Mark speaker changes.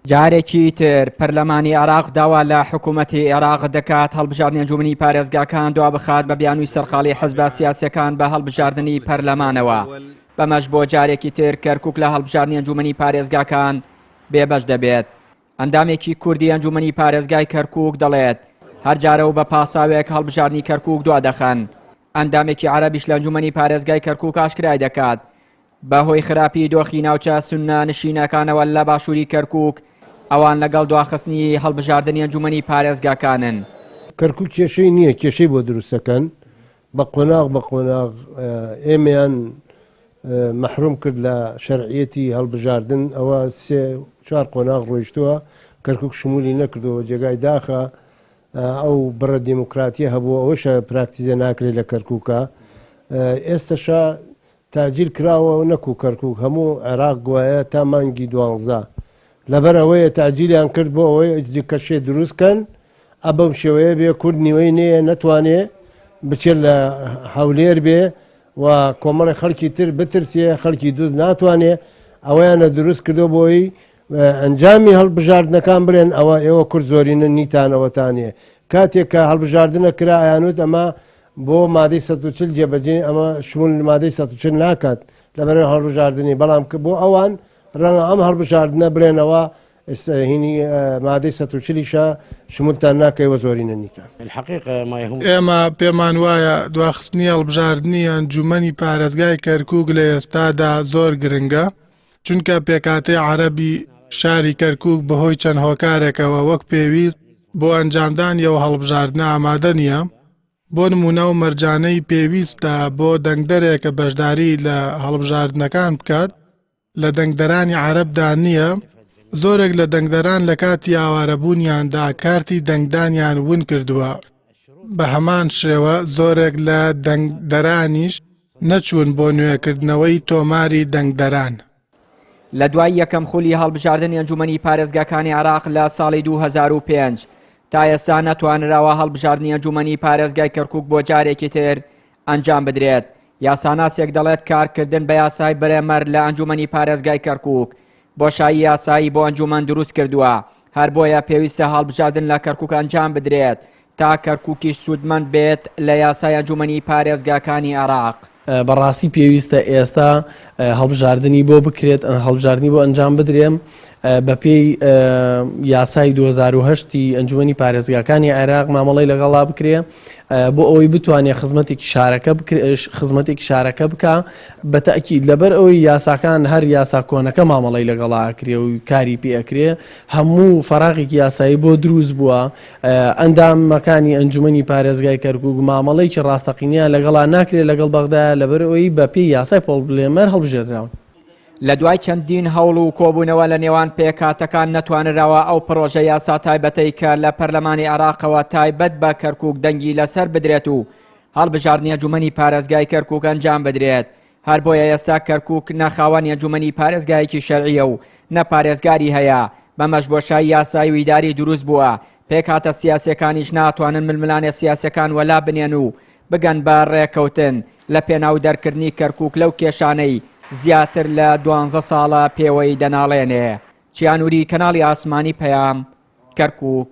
Speaker 1: جارێکی تر پەرلەمانی عێراق داوا لە حکوومەتی عێراق دەکات هەڵبژاردننی ئەنجومەنی پارێزگاکان دوا بخات بە بیانووی سەرقاڵی حیزب سیاسیەکان بە هەڵبژاردننی پەرلەمانەوە. بەمەش بۆ جارێکی تر کەرکووک لە هەڵبژاردننی ئەنجومەنی پارێزگاکان بێبەش دەبێت. ئەندامێکی کوردی ئەنجومەنی پارێزگای کەرکووک دەڵێت هەر جارە و بە پاساوێک هەڵبژاردننی کەرکووک دوا دەخەن. ئەندامێکی عەرەبیش لە ئەنجومەنی پارێزگای کەرکووک ئاشکرای دەکات بەهۆی خراپی دۆخی ناوچە سونە نشینەکانەوە لە باشووری کەرکووک ئەوان لەگەڵ دواخستنی هەڵبژاردننی ئەنجومەنی پارێزگاکانن.
Speaker 2: کەرکووک کێشەی نییە، کێشەی بۆ دروستەکەن بە قۆناغ ئێمەیان محروم کرد لە شەرعیەتی هەڵبژاردن. ئەوە سێ چوار قۆناغ ڕۆیشتووە، کەرکووک شمولی نەکردەوە جێگای داخە ئەو بڕە دیموکراتیە هەبووە، ئەوەشە پراکتیزە ناکرێت لە کەرکووکە. ئێستاشا تاجیل کراوە و نەکوو کەرکووک هەموو عێراق گوایە تا مانگی 12 لەبەر ئەوەیە تاجیلیان کرد بۆ ئەوەی کەشێ دروستکەن ئەبەم شێوەیە بێ کورد نیوەی نەیە نەتوانێ بچێت لە هەولێر بێ و کۆمەڵی خەڵکی تر بترسێ، خەڵکی دووز ناتوانێ. ئەوەیانە دروست کردو بۆی ئەنجامی هەڵبژاردنەکان برێن ئەوە ئێوە کورد زۆرینە نیتانەوەتانێ. کاتێک کە هەڵبژاردنە کرا ئەیانوت ئەمە بۆ مادەی 140 جێبەجێ ئەمە شمول مادەی 140 ناکات لەبەر هەڵبژاردننی، بەڵام کە بۆ ئەوان ڕەنگە ئەم هەڵبژاردنە برێنەوە هینی مادەی 140شە شمولتان ناکەیوە زۆرینە نیتان.
Speaker 3: ئێمە پێمان وایە دواخستنی هەڵبژاردننی ئەنجومەنی پارێزگای کەرکووک لە ئێستادا زۆر گرنگە، چونکە پێکاتەی عەرەبی شاری کەرکووک بەهۆی چەند هۆکارێکەوە وەک پێویست بۆ ئەنجامدانی ئەو هەڵبژاردنە ئامادە نییە. بۆ نمونە و مەرجانەی پێویستە بۆ دەنگدەرێکە بەشداری لە هەڵبژاردنەکان بکات لە دەنگدەرانی عەرەبدا نییە. زۆرێک لە دەنگدەران لە کاتی ئاوارەبوونیاندا کارتی دەنگدانیان ون کردووە. بە هەمان شێوە زۆرێک لە دەنگدەرانیش نەچوون بۆ نوێکردنەوەی تۆماری دەنگدەران.
Speaker 1: لە دوای یەکەم خولی هەڵبژاردننی ئەنجومەنی پارێزگاکانی عێراق لە ساڵی 2005 تا ئێستا نەتوانراوە هەڵبژاردننی ئەنجومەنی پارێزگای کەرکووک بۆ جارێکی تر ئەنجام بدرێت. یاساناسێک دەڵێت کارکردن بە یاسای بەرێمەر لە ئەنجومەنی پارێزگای کەرکووک بۆشایی یاسایی بۆ ئەنجومەن دروست کردووە، هەر بۆیە پێویستە هەڵبژاردن لە کەرکووک ئەنجام بدرێت تا کەرکووکیش سوودمەند بێت لە یاسای ئەنجومەنی پارێزگاکانی عێراق.
Speaker 4: بەڕاستی پێویستە ئێستا هەڵبژاردننی بۆ بکرێت، هەڵبژاردننی بۆ ئەنجام بدرێم بە پێی یاسای 2010 ئەنجومەنی پارێزگاکانی عێراق مامەڵەی لەگەڵا بکرێ بۆ ئەوەی بتوانێت خزمەتێکی شارەکە بکە. بەتەئکید لەبەر ئەوەی یاساکان هەر یاسا کۆنەکە مامەڵەی لەگەڵا ئەکرێ و کاری پێ ئەکرێ، هەموو فەراغێکی یاسایی بۆ دروست بووە. ئەندامەکانی ئەنجومەنی پارێزگای کەرکووک مامەڵەیەکی ڕاستەقینەیە لەگەڵا ناکرێت لەگەڵ بەغدا لەبەر ئەوەی بە پێی یاسای پۆڵبلێمەر هەڵبژێردراون.
Speaker 1: لە دوای چەندین هەوڵ و کۆبوونەوە لە نێوان پێکاتەکان نەتوانراوە ئەو پرۆژە یاسا تایبەتەی کە لە پەرلەمانی عێراقەوە تایبەت بە کەرکووک دەنگی لەسەر بدرێت و هەڵبژاردننی ئەنجومەنی پارێزگای کەرکووک ئەنجام بدرێت. هەر بۆیە ئێستا کەرکووک نەخاوەنی ئەنجومەنی پارێزگایەکی شەرعیە و نەپارێزگاری هەیە. بەمەش بۆشایی یاسایی ویداری دروست بووە، پێکاتە سیاسیەکانیش ناتوانن ململانێ سیاسیەکان وەلا بنێن و بگەن بە ڕێکەوتن لە پێناو دەرکردنی کەرکووک لەو کێشانەی زیاتر لە 12 ساڵە پێوەی دەناڵێنێ. چیانووری کەناڵی ئاسمانی پەیام، کەرکووک.